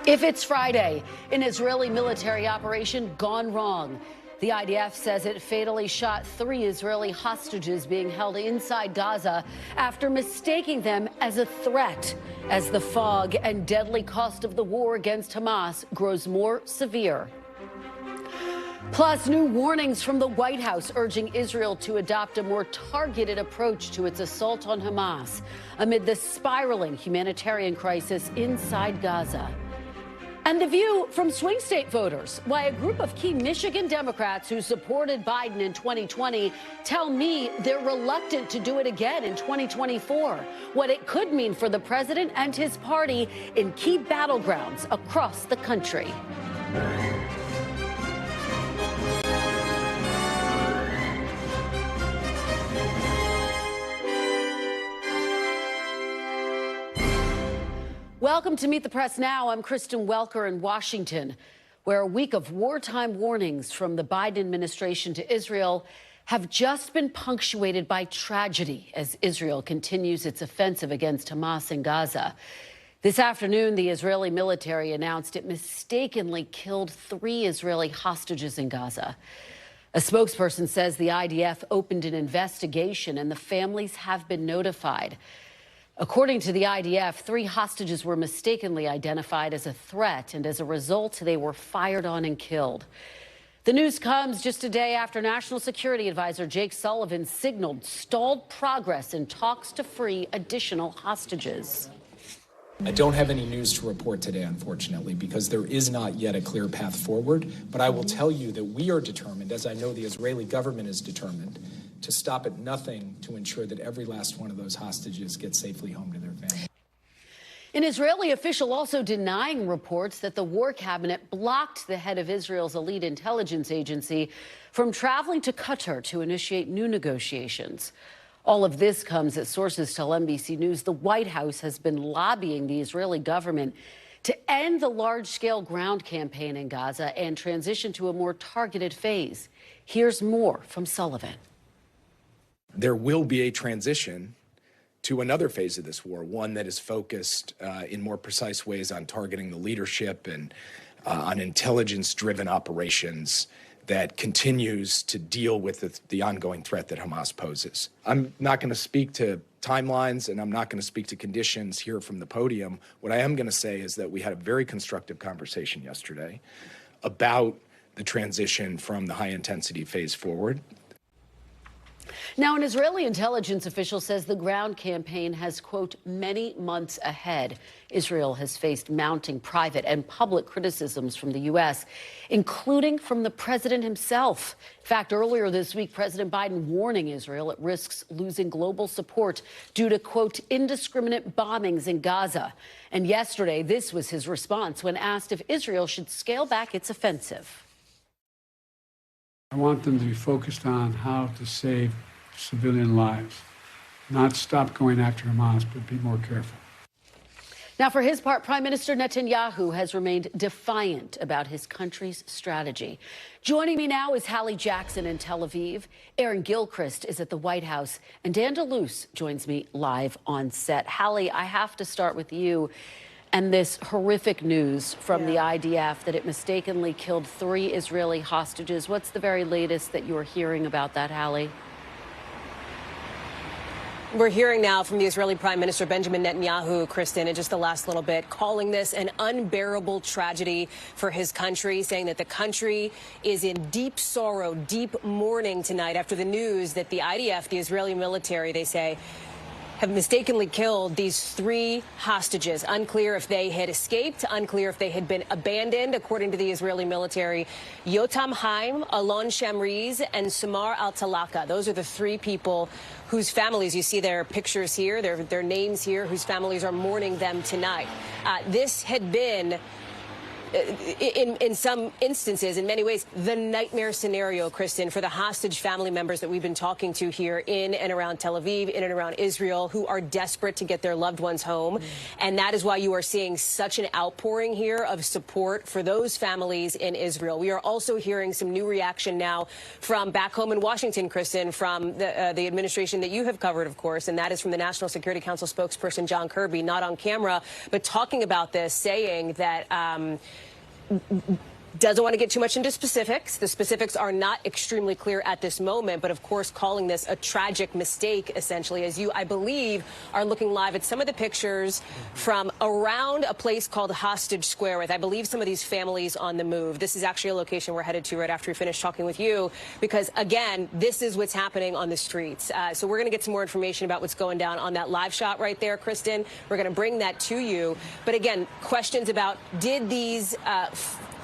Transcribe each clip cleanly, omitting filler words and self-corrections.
If it's Friday, an Israeli military operation gone wrong. The IDF says it fatally shot 3 Israeli hostages being held inside Gaza after mistaking them as a threat as the fog and deadly cost of the war against Hamas grows more severe. Plus, new warnings from the White House urging Israel to adopt a more targeted approach to its assault on Hamas amid the spiraling humanitarian crisis inside Gaza. And the view from swing state voters, why a group of key Michigan Democrats who supported Biden in 2020 tell me they're reluctant to do it again in 2024. What it could mean for the president and his party in key battlegrounds across the country. Welcome to Meet the Press Now. I'm Kristen Welker in Washington, where a week of wartime warnings from the Biden administration to Israel have just been punctuated by tragedy as Israel continues its offensive against Hamas in Gaza. This afternoon, the Israeli military announced it mistakenly killed 3 Israeli hostages in Gaza. A spokesperson says the IDF opened an investigation and the families have been notified. According to the IDF, 3 hostages were mistakenly identified as a threat, and as a result, they were fired on and killed. The news comes just a day after National Security Advisor Jake Sullivan signaled stalled progress in talks to free additional hostages. I don't have any news to report today, unfortunately, because there is not yet a clear path forward. But I will tell you that we are determined, as I know the Israeli government is determined, to stop at nothing to ensure that every last one of those hostages gets safely home to their family. An Israeli official also denying reports that the war cabinet blocked the head of Israel's elite intelligence agency from traveling to Qatar to initiate new negotiations. All of this comes as sources tell NBC News the White House has been lobbying the Israeli government to end the large-scale ground campaign in Gaza and transition to a more targeted phase. Here's more from Sullivan. There will be a transition to another phase of this war, one that is focused in more precise ways on targeting the leadership and on intelligence-driven operations that continues to deal with the ongoing threat that Hamas poses. I'm not going to speak to timelines and I'm not going to speak to conditions here from the podium. What I am going to say is that we had a very constructive conversation yesterday about the transition from the high-intensity phase forward. Now, an Israeli intelligence official says the ground campaign has, quote, many months ahead. Israel has faced mounting private and public criticisms from the U.S., including from the president himself. In fact, earlier this week, President Biden warning Israel it risks losing global support due to, quote, indiscriminate bombings in Gaza. And yesterday, this was his response when asked if Israel should scale back its offensive. I want them to be focused on how to save civilian lives, not stop going after Hamas, but be more careful. Now, for his part, Prime Minister Netanyahu has remained defiant about his country's strategy. Joining me now is Hallie Jackson in Tel Aviv. Aaron Gilchrist is at the White House, and Dan DeLuce joins me live on set. Hallie, I have to start with you and this horrific news from the IDF that it mistakenly killed 3 Israeli hostages. What's the very latest that you're hearing about that, Hallie? We're hearing now from the Israeli Prime Minister Benjamin Netanyahu, Kristen, in just the last little bit, calling this an unbearable tragedy for his country, saying that the country is in deep sorrow, deep mourning tonight after the news that the IDF, the Israeli military, they say, have mistakenly killed these 3 hostages. Unclear if they had escaped, unclear if they had been abandoned. According to the Israeli military, Yotam Haim, Alon Shamriz, and Samar al-Talaka. Those are the 3 people whose families, you see their pictures here, their names here, whose families are mourning them tonight. This had been in some instances, in many ways, the nightmare scenario, Kristen, for the hostage family members that we've been talking to here in and around Tel Aviv, in and around Israel, who are desperate to get their loved ones home. And that is why you are seeing such an outpouring here of support for those families in Israel. We are also hearing some new reaction now from back home in Washington, Kristen, from the administration that you have covered, of course, and that is from the National Security Council spokesperson John Kirby, not on camera, but talking about this, saying that doesn't want to get too much into specifics. The specifics are not extremely clear at this moment, but of course calling this a tragic mistake, essentially, as you, I believe, are looking live at some of the pictures from around a place called Hostage Square with, I believe, some of these families on the move. This is actually a location we're headed to right after we finish talking with you, because, again, this is what's happening on the streets. So we're going to get some more information about what's going down on that live shot right there, Kristen. We're going to bring that to you. But, again, questions about, did these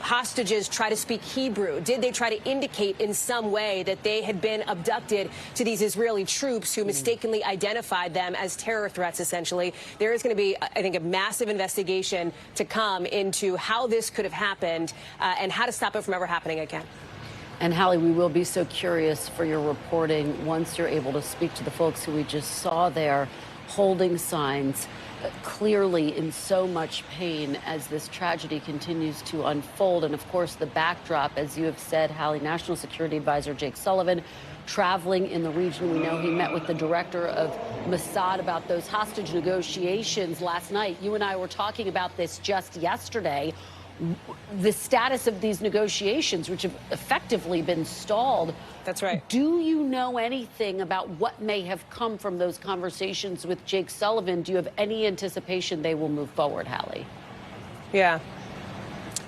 hostages try to speak Hebrew? Did they try to indicate in some way that they had been abducted to these Israeli troops who mistakenly identified them as terror threats, essentially? There is going to be, I think, a massive investigation to come into how this could have happened and how to stop it from ever happening again. And Hallie, we will be so curious for your reporting once you're able to speak to the folks who we just saw there holding signs, clearly in so much pain as this tragedy continues to unfold. And of course, the backdrop, as you have said, Hallie, National Security Advisor Jake Sullivan traveling in the region. We know he met with the director of Mossad about those hostage negotiations last night. You and I were talking about this just yesterday. The status of these negotiations, which have effectively been stalled. That's right. Do you know anything about what may have come from those conversations with Jake Sullivan? Do you have any anticipation they will move forward, Hallie? Yeah.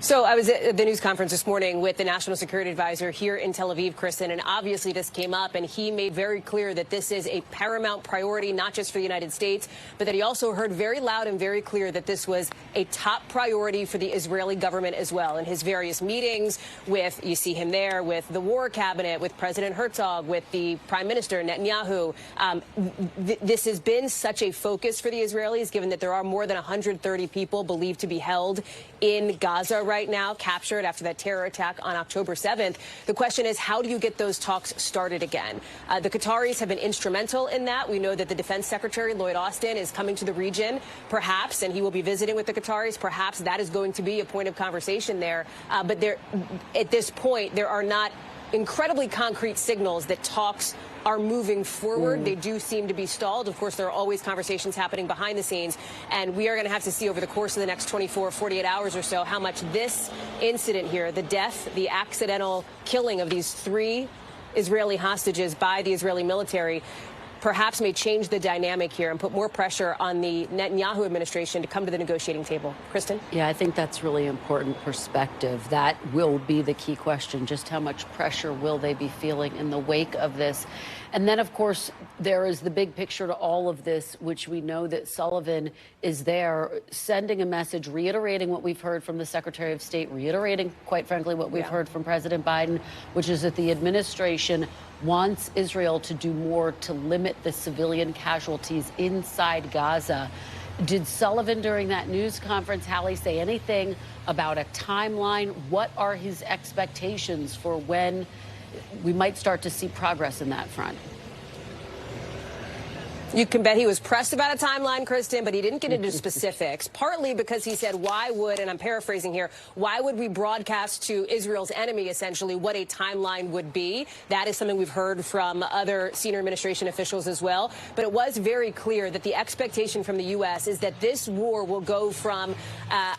So I was at the news conference this morning with the National Security Advisor here in Tel Aviv, Kristen, and obviously this came up, and he made very clear that this is a paramount priority, not just for the United States, but that he also heard very loud and very clear that this was a top priority for the Israeli government as well. In his various meetings with, you see him there, with the War Cabinet, with President Herzog, with the Prime Minister Netanyahu, this has been such a focus for the Israelis, given that there are more than 130 people believed to be held in Gaza right now, captured after that terror attack on October 7th. The question is, how do you get those talks started again? The Qataris have been instrumental in that. We know that the Defense Secretary, Lloyd Austin, is coming to the region, perhaps, and he will be visiting with the Qataris. Perhaps that is going to be a point of conversation there. But at this point, there are not incredibly concrete signals that talks are moving forward. They do seem to be stalled. Of course, there are always conversations happening behind the scenes, and we are going to have to see over the course of the next 24, 48 hours or so how much this incident here, the death, the accidental killing of these 3 Israeli hostages by the Israeli military, perhaps may change the dynamic here and put more pressure on the Netanyahu administration to come to the negotiating table. Kristen? Yeah, I think that's really important perspective. That will be the key question. Just how much pressure will they be feeling in the wake of this? And then, of course, there is the big picture to all of this, which we know that Sullivan is there sending a message, reiterating what we've heard from the Secretary of State, reiterating, quite frankly, what we've heard from President Biden, which is that the administration wants Israel to do more to limit the civilian casualties inside Gaza. Did Sullivan, during that news conference, Hallie, say anything about a timeline? What are his expectations for when we might start to see progress in that front? You can bet he was pressed about a timeline, Kristen, but he didn't get into specifics, partly because he said, why would, and I'm paraphrasing here, why would we broadcast to Israel's enemy, essentially, what a timeline would be? That is something we've heard from other senior administration officials as well. But it was very clear that the expectation from the U.S. is that this war will go from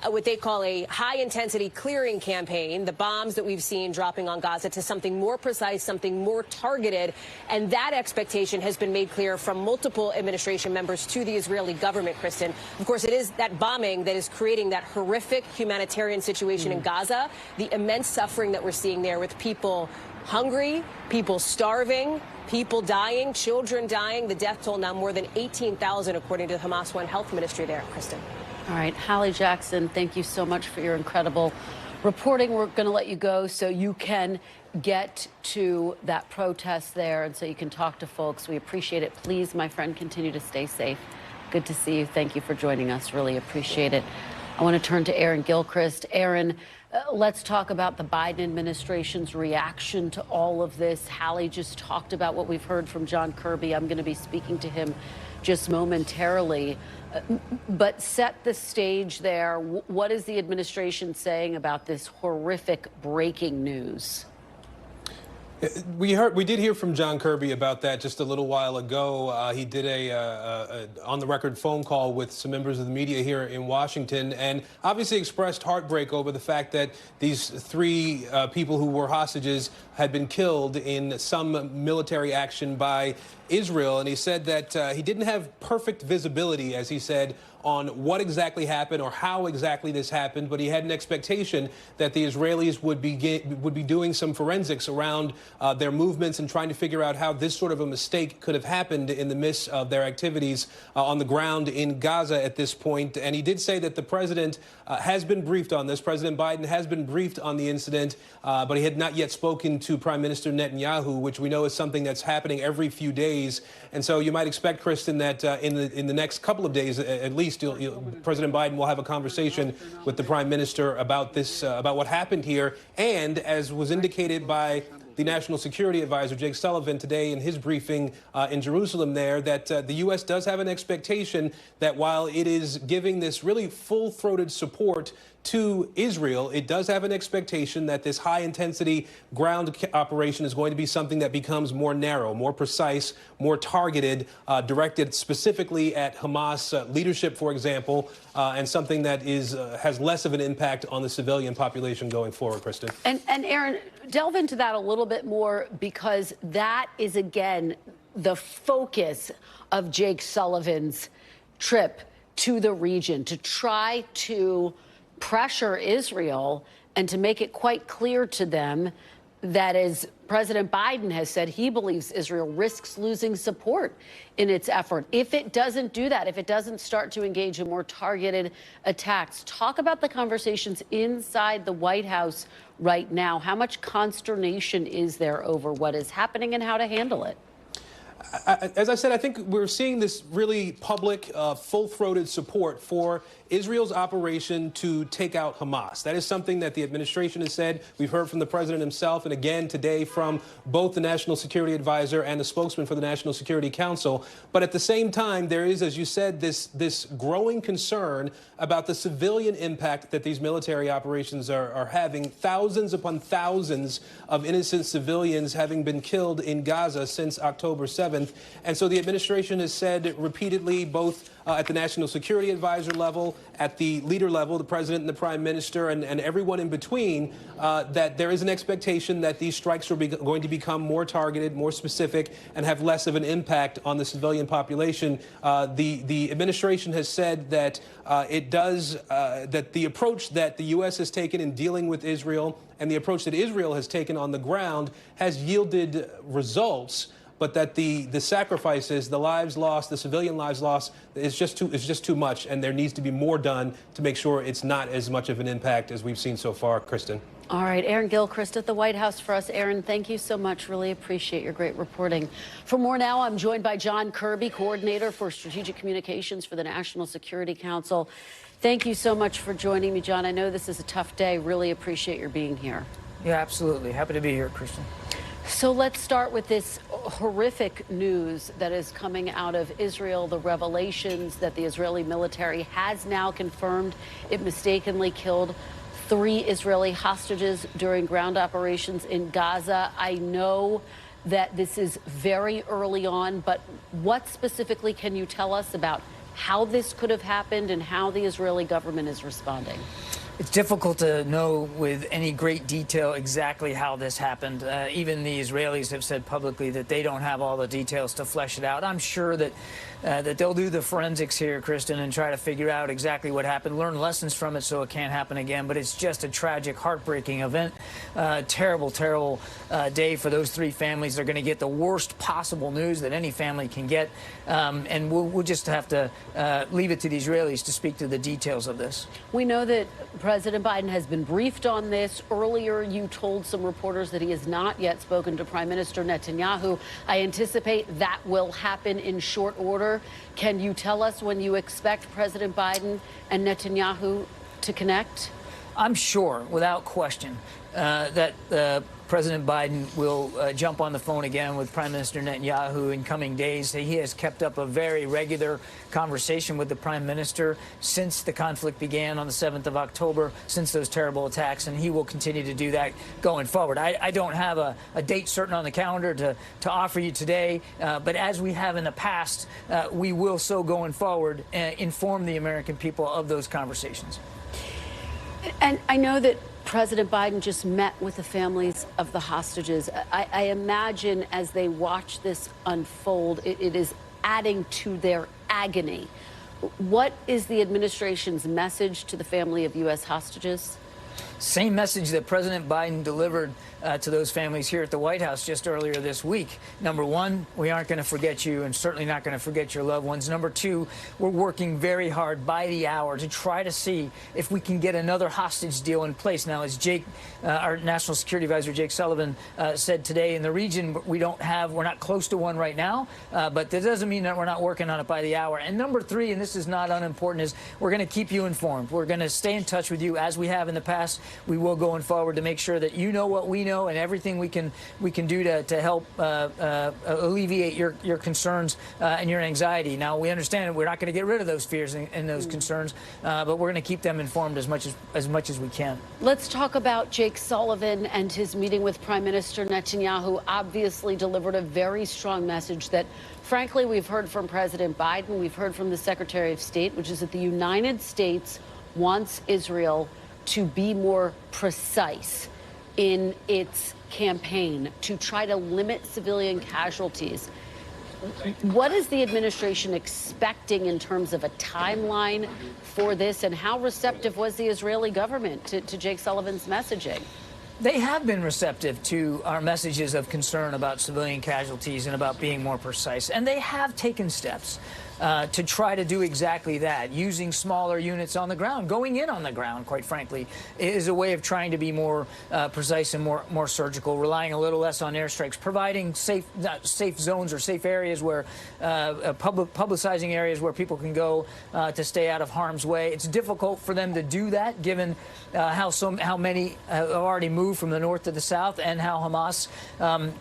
what they call a high-intensity clearing campaign, the bombs that we've seen dropping on Gaza, to something more precise, something more targeted. And that expectation has been made clear from multiple administration members to the Israeli government, Kristen. Of course, it is that bombing that is creating that horrific humanitarian situation in Gaza, the immense suffering that we're seeing there with people hungry, people starving, people dying, children dying. The death toll now more than 18,000, according to the Hamas One Health Ministry there, Kristen. All right, Hallie Jackson, thank you so much for your incredible reporting. We're going to let you go so you can get to that protest there and so you can talk to folks. We appreciate it. Please, my friend, continue to stay safe. Good to see you. Thank you for joining us. Really appreciate it. I want to turn to Aaron Gilchrist. Aaron, let's talk about the Biden administration's reaction to all of this. Hallie just talked about what we've heard from John Kirby. I'm going to be speaking to him just momentarily. But set the stage there. What is the administration saying about this horrific breaking news? We did hear from John Kirby about that just a little while ago. He did a on-the-record phone call with some members of the media here in Washington, and obviously expressed heartbreak over the fact that these three people who were hostages had been killed in some military action by Israel. And he said that he didn't have perfect visibility, as he said, on what exactly happened or how exactly this happened, but he had an expectation that the Israelis would be doing some forensics around their movements and trying to figure out how this sort of a mistake could have happened in the midst of their activities on the ground in Gaza at this point. And he did say that the president has been briefed on this. President Biden has been briefed on the incident, but he had not yet spoken to Prime Minister Netanyahu, which we know is something that's happening every few days. And so you might expect, Kristen, that in the next couple of days, at least, President Biden will have a conversation with the Prime Minister about this, about what happened here. And as was indicated by the National Security Advisor, Jake Sullivan, today in his briefing in Jerusalem there, that the U.S. does have an expectation that while it is giving this really full-throated support to Israel, it does have an expectation that this high-intensity ground operation is going to be something that becomes more narrow, more precise, more targeted, directed specifically at Hamas leadership, for example, and something that has less of an impact on the civilian population going forward, Kristen. And Aaron, delve into that a little bit more, because that is, again, the focus of Jake Sullivan's trip to the region, to try to pressure Israel and to make it quite clear to them that, as President Biden has said, he believes Israel risks losing support in its effort if it doesn't do that, if it doesn't start to engage in more targeted attacks. Talk about the conversations inside the White House right now. How much consternation is there over what is happening and how to handle it? As I said, I think we're seeing this really public, full-throated support for Israel's operation to take out Hamas. That is something that the administration has said. We've heard from the president himself, and again today from both the National Security Advisor and the spokesman for the National Security Council. But at the same time, there is, as you said, this growing concern about the civilian impact that these military operations are having. Thousands upon thousands of innocent civilians having been killed in Gaza since October 7th. And so the administration has said repeatedly, both at the National Security Advisor level, at the leader level, the president and the prime minister, and everyone in between, that there is an expectation that these strikes are going to become more targeted, more specific, and have less of an impact on the civilian population. The administration has said that that the approach that the U.S. has taken in dealing with Israel and the approach that Israel has taken on the ground has yielded results, but that the sacrifices, the lives lost, the civilian lives lost, is just too much, and there needs to be more done to make sure it's not as much of an impact as we've seen so far, Kristen. All right, Aaron Gilchrist at the White House for us. Aaron, thank you so much. Really appreciate your great reporting. For more now, I'm joined by John Kirby, Coordinator for Strategic Communications for the National Security Council. Thank you so much for joining me, John. I know this is a tough day. Really appreciate your being here. Yeah, absolutely. Happy to be here, Kristen. So let's start with this horrific news that is coming out of Israel, the revelations that the Israeli military has now confirmed it mistakenly killed 3 Israeli hostages during ground operations in Gaza. I know that this is very early on, but what specifically can you tell us about how this could have happened and how the Israeli government is responding? It's difficult to know with any great detail exactly how this happened. Even the Israelis have said publicly that they don't have all the details to flesh it out. I'm sure that they'll do the forensics here, Kristen, and try to figure out exactly what happened, learn lessons from it so it can't happen again. But it's just a tragic, heartbreaking event. Terrible, terrible day for those 3 families. They're going to get the worst possible news that any family can get. And we'll just have to leave it to the Israelis to speak to the details of this. We know that President Biden has been briefed on this. Earlier, you told some reporters that he has not yet spoken to Prime Minister Netanyahu. I anticipate that will happen in short order. Can you tell us when you expect President Biden and Netanyahu to connect? I'm sure, without question, that President Biden will jump on the phone again with Prime Minister Netanyahu in coming days. He has kept up a very regular conversation with the Prime Minister since the conflict began on the 7th of October, since those terrible attacks, and he will continue to do that going forward. I don't have a date certain on the calendar to offer you today, but as we have in the past, we will so going forward inform the American people of those conversations. And I know that President Biden just met with the families of the hostages. I imagine as they watch this unfold, it is adding to their agony. What is the administration's message to the family of U.S. hostages? Same message that President Biden delivered to those families here at the White House just earlier this week. Number one, we aren't going to forget you and certainly not going to forget your loved ones. Number two, we're working very hard by the hour to try to see if we can get another hostage deal in place. Now, as our National Security Advisor, Jake Sullivan, said today, in the region, we're not close to one right now, but that doesn't mean that we're not working on it by the hour. And number three, and this is not unimportant, is we're going to keep you informed. We're going to stay in touch with you as we have in the past. We will going forward to make sure that you know what we know and everything we can do to help alleviate your concerns and your anxiety. Now, we understand that we're not going to get rid of those fears and those concerns, but we're going to keep them informed as much as we can. Let's talk about Jake Sullivan and his meeting with Prime Minister Netanyahu. Obviously delivered a very strong message that, frankly, we've heard from President Biden, we've heard from the Secretary of State, which is that the United States wants Israel to be more precise in its campaign to try to limit civilian casualties. What is the administration expecting in terms of a timeline for this, and how receptive was the Israeli government to Jake Sullivan's messaging? They have been receptive to our messages of concern about civilian casualties and about being more precise, and they have taken steps to try to do exactly that, using smaller units on the ground. Going in on the ground, quite frankly, is a way of trying to be more precise and more surgical, relying a little less on airstrikes, providing safe zones or safe areas where publicizing areas where people can go to stay out of harm's way. It's difficult for them to do that, given how many have already moved from the north to the south, and how Hamas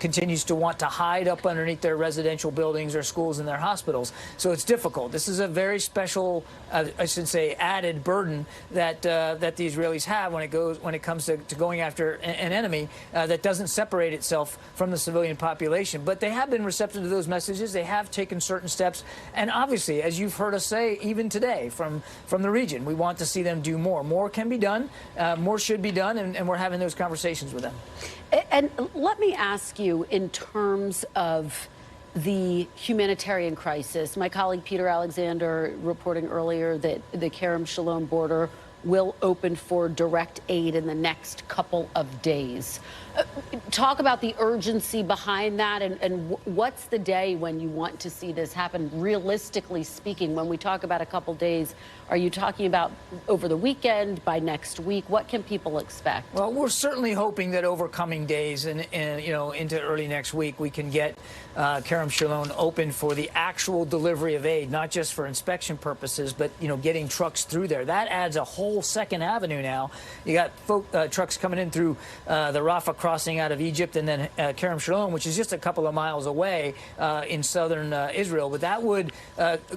continues to want to hide up underneath their residential buildings, their schools, and their hospitals. So it's difficult. This is a very special, I should say, added burden that the Israelis have when it comes to going after an enemy that doesn't separate itself from the civilian population. But they have been receptive to those messages. They have taken certain steps, and obviously, as you've heard us say, even today from the region, we want to see them do more. More can be done. More should be done, and we're having those conversations with them. And let me ask you, in terms of the humanitarian crisis, my colleague Peter Alexander reporting earlier that the Kerem Shalom border will open for direct aid in the next couple of days. Talk about the urgency behind that, and what's the day when you want to see this happen, realistically speaking? When we talk about a couple days, are you talking about over the weekend, by next week? What can people expect? Well, we're certainly hoping that over coming days and into early next week, we can get Kerem Shalom open for the actual delivery of aid, not just for inspection purposes, but getting trucks through there. That adds a whole second avenue now. You got trucks coming in through the Rafah crossing out of Egypt, and then Kerem Shalom, which is just a couple of miles away in southern Israel. But that would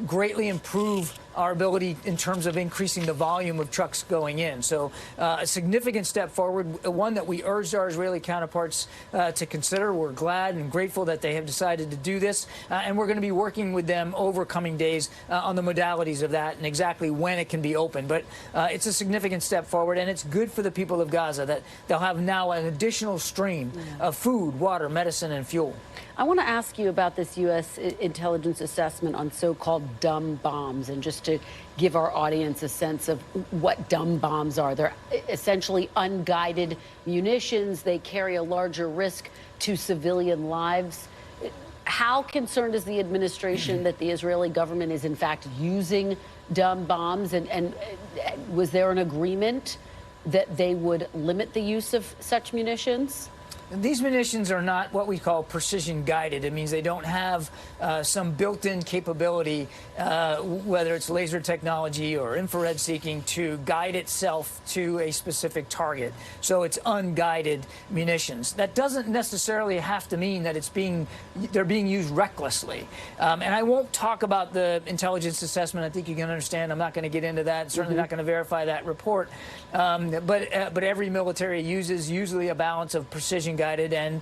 greatly improve our ability in terms of increasing the volume of trucks going in. So a significant step forward, one that we urged our Israeli counterparts to consider. We're glad and grateful that they have decided to do this, and we're going to be working with them over coming days on the modalities of that and exactly when it can be open. But it's a significant step forward, and it's good for the people of Gaza that they'll have now an additional stream of food, water, medicine, and fuel. I want to ask you about this U.S. intelligence assessment on so-called dumb bombs, and just to give our audience a sense of what dumb bombs are. They're essentially unguided munitions. They carry a larger risk to civilian lives. How concerned is the administration that the Israeli government is, in fact, using dumb bombs? And was there an agreement that they would limit the use of such munitions? these munitions are not what we call precision guided. It means they don't have some built-in capability, whether it's laser technology or infrared seeking, to guide itself to a specific target. So it's unguided munitions. That doesn't necessarily have to mean that they're being used recklessly. And I won't talk about the intelligence assessment. I think you can understand. I'm not going to get into that. Certainly not going to verify that report. But every military uses usually a balance of precision-guided and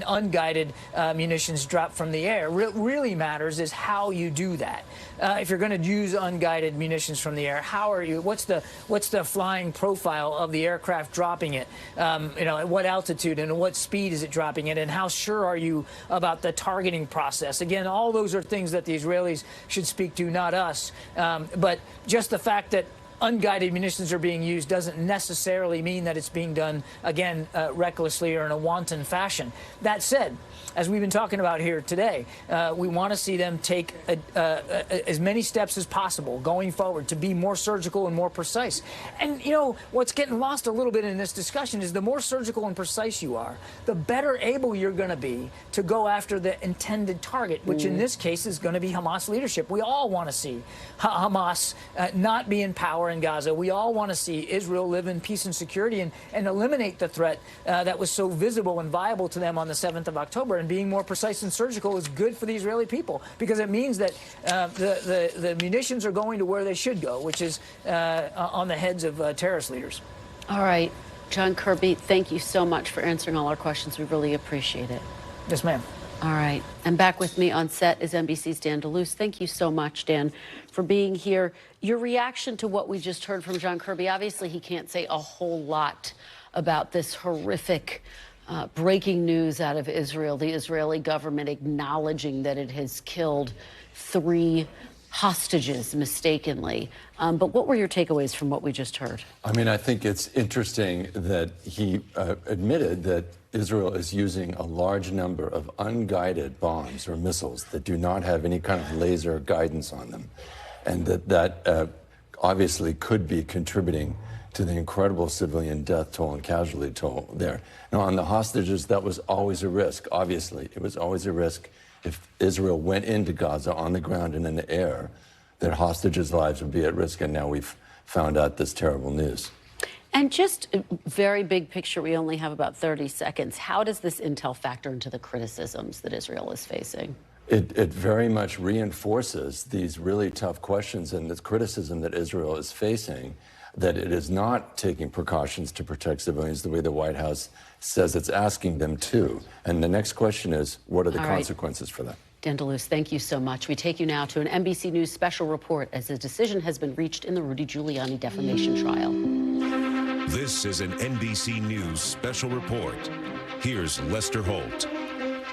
unguided munitions dropped from the air. What really matters is how you do that. If you're going to use unguided munitions from the air, how are you? What's the flying profile of the aircraft dropping it? At what altitude and at what speed is it dropping it? And how sure are you about the targeting process? Again, all those are things that the Israelis should speak to, not us. But just the fact that unguided munitions are being used doesn't necessarily mean that it's being done, again, recklessly or in a wanton fashion. That said, as we've been talking about here today, we want to see them take as many steps as possible going forward to be more surgical and more precise. And, what's getting lost a little bit in this discussion is the more surgical and precise you are, the better able you're going to be to go after the intended target, which in this case is going to be Hamas leadership. We all want to see Hamas not be in power in Gaza. We all want to see Israel live in peace and security and eliminate the threat that was so visible and viable to them on the 7th of October. And being more precise and surgical is good for the Israeli people, because it means that the munitions are going to where they should go, which is on the heads of terrorist leaders. All right. John Kirby, thank you so much for answering all our questions. We really appreciate it. Yes, ma'am. All right. And back with me on set is NBC's Dan DeLuce. Thank you so much, Dan, for being here. Your reaction to what we just heard from John Kirby, obviously he can't say a whole lot about this horrific breaking news out of Israel, the Israeli government acknowledging that it has killed 3 hostages mistakenly. But what were your takeaways from what we just heard? I mean, I think it's interesting that he admitted that Israel is using a large number of unguided bombs or missiles that do not have any kind of laser guidance on them, and that obviously could be contributing to the incredible civilian death toll and casualty toll there. Now, on the hostages, that was always a risk. Obviously, it was always a risk if Israel went into Gaza on the ground and in the air, that hostages' lives would be at risk, and now we've found out this terrible news. And just very big picture, we only have about 30 seconds. How does this intel factor into the criticisms that Israel is facing? It very much reinforces these really tough questions and this criticism that Israel is facing, that it is not taking precautions to protect civilians the way the White House says it's asking them to. And the next question is, what are the consequences for that? Dan DeLuce, thank you so much. We take you now to an NBC News special report as a decision has been reached in the Rudy Giuliani defamation trial. This is an NBC News special report. Here's Lester Holt.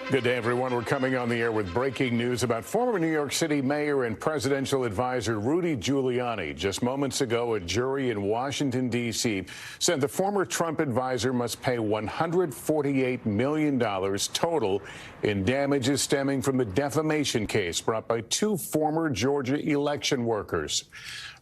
Good day, everyone. We're coming on the air with breaking news about former New York City Mayor and presidential advisor Rudy Giuliani. Just moments ago, a jury in Washington, D.C. said the former Trump advisor must pay $148 million total in damages stemming from the defamation case brought by 2 former Georgia election workers.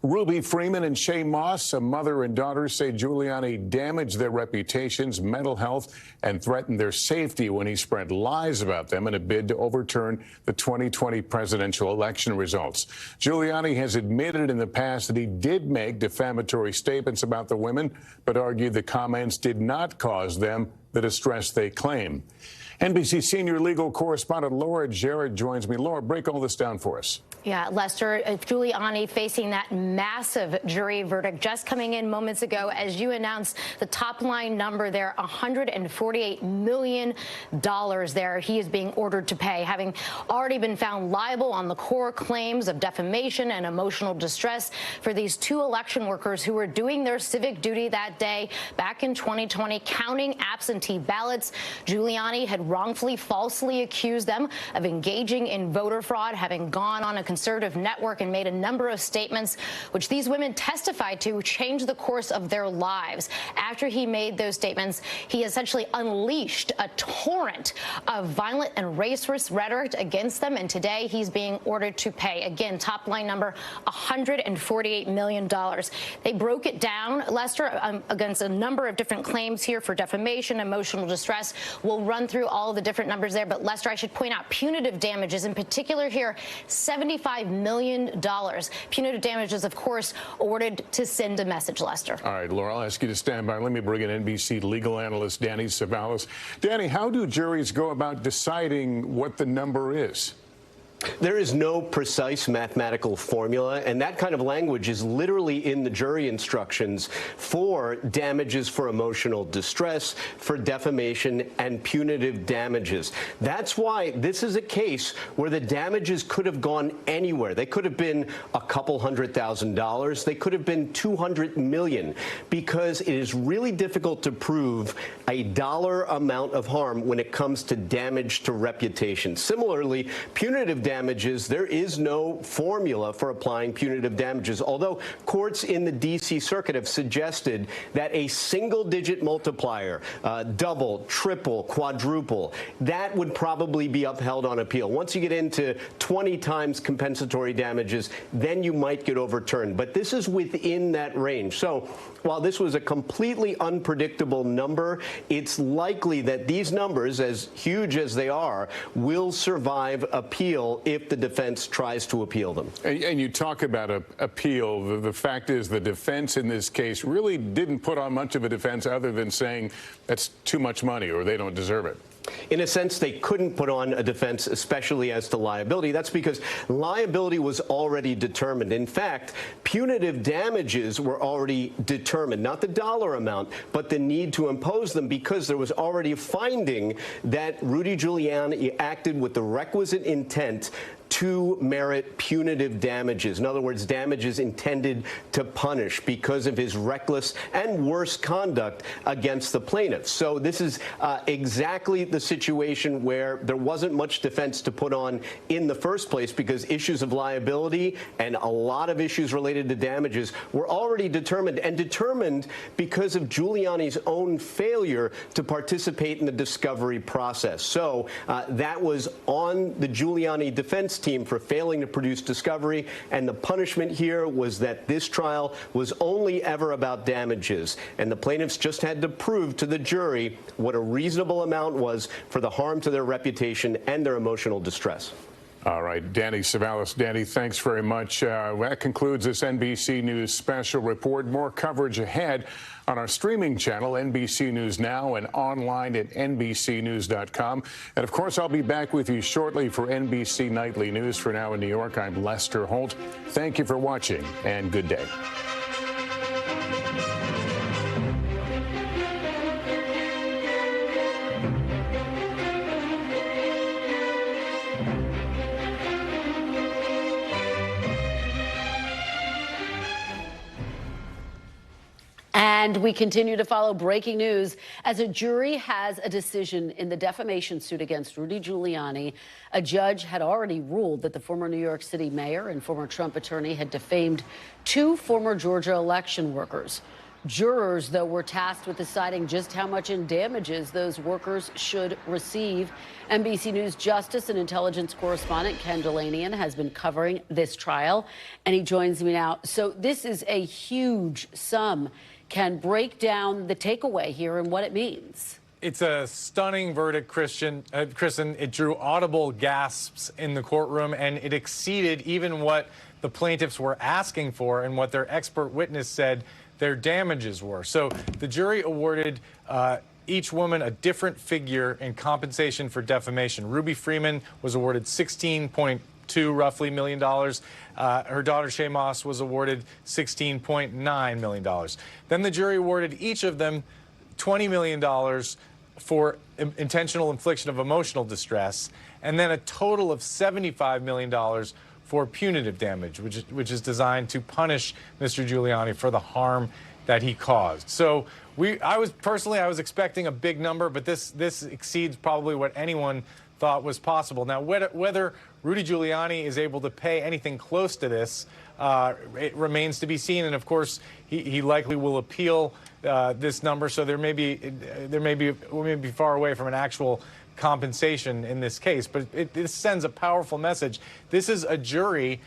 Ruby Freeman and Shay Moss, a mother and daughter, say Giuliani damaged their reputations, mental health, and threatened their safety when he spread lies about them in a bid to overturn the 2020 presidential election results. Giuliani has admitted in the past that he did make defamatory statements about the women, but argued the comments did not cause them the distress they claim. NBC senior legal correspondent Laura Jarrett joins me. Laura, break all this down for us. Yeah, Lester, Giuliani facing that massive jury verdict just coming in moments ago. As you announced, the top line number there, $148 million there he is being ordered to pay, having already been found liable on the core claims of defamation and emotional distress for these 2 election workers who were doing their civic duty that day back in 2020, counting absentee ballots. Giuliani had wrongfully, falsely accused them of engaging in voter fraud, having gone on a conservative network and made a number of statements which these women testified to changed the course of their lives. After he made those statements, he essentially unleashed a torrent of violent and racist rhetoric against them, and today he's being ordered to pay, again, top line number, $148 million. They broke it down, Lester, against a number of different claims here for defamation, emotional distress. We'll run through all of the different numbers there, but Lester, I should point out punitive damages in particular here, $75 million. Punitive damages, of course, awarded to send a message, Lester. All right, Laura, I'll ask you to stand by. Let me bring in NBC legal analyst Danny Savalas. Danny, how do juries go about deciding what the number is? There is no precise mathematical formula, and that kind of language is literally in the jury instructions for damages for emotional distress, for defamation, and punitive damages. That's why this is a case where the damages could have gone anywhere. They could have been a couple $100,000. They could have been $200 million, because it is really difficult to prove a dollar amount of harm when it comes to damage to reputation. Similarly, punitive damages, there is no formula for applying punitive damages, although courts in the D.C. Circuit have suggested that a single-digit multiplier, double, triple, quadruple, that would probably be upheld on appeal. Once you get into 20 times compensatory damages, then you might get overturned. But this is within that range. So while this was a completely unpredictable number, it's likely that these numbers, as huge as they are, will survive appeal if the defense tries to appeal them. And you talk about appeal. The fact is the defense in this case really didn't put on much of a defense other than saying that's too much money or they don't deserve it. In a sense, they couldn't put on a defense, especially as to liability. That's because liability was already determined. In fact, punitive damages were already determined, not the dollar amount, but the need to impose them, because there was already a finding that Rudy Giuliani acted with the requisite intent to merit punitive damages. In other words, damages intended to punish because of his reckless and worse conduct against the plaintiffs. So this is exactly the situation where there wasn't much defense to put on in the first place, because issues of liability and a lot of issues related to damages were already determined, and determined because of Giuliani's own failure to participate in the discovery process. So that was on the Giuliani defense team for failing to produce discovery, and the punishment here was that this trial was only ever about damages, and the plaintiffs just had to prove to the jury what a reasonable amount was for the harm to their reputation and their emotional distress. All right, Danny Savalas. Danny, thanks very much. That concludes this NBC News special report. More coverage ahead on our streaming channel, NBC News Now, and online at NBCnews.com. And, of course, I'll be back with you shortly for NBC Nightly News. For now in New York, I'm Lester Holt. Thank you for watching, and good day. And we continue to follow breaking news as a jury has a decision in the defamation suit against Rudy Giuliani. A judge had already ruled that the former New York City mayor and former Trump attorney had defamed two former Georgia election workers. Jurors, though, were tasked with deciding just how much in damages those workers should receive. NBC News Justice and Intelligence correspondent Ken Delanian has been covering this trial, and he joins me now. So this is a huge sum. Ken, break down the takeaway here and what it means. It's a stunning verdict, Kristen. It drew audible gasps in the courtroom, and it exceeded even what the plaintiffs were asking for and what their expert witness said their damages were. So the jury awarded each woman a different figure in compensation for defamation. Ruby Freeman was awarded $16.2 roughly million. Her daughter Shay Moss was awarded $16.9 million. Then the jury awarded each of them $20 million for intentional infliction of emotional distress, and then a total of $75 million for punitive damage, which is designed to punish Mr. Giuliani for the harm that he caused. So I was expecting a big number, but this exceeds probably what anyone thought was possible. Now, whether Rudy Giuliani is able to pay anything close to this, it remains to be seen. And of course, he likely will appeal this number. So we may be far away from an actual compensation in this case, but this sends a powerful message. This is a jury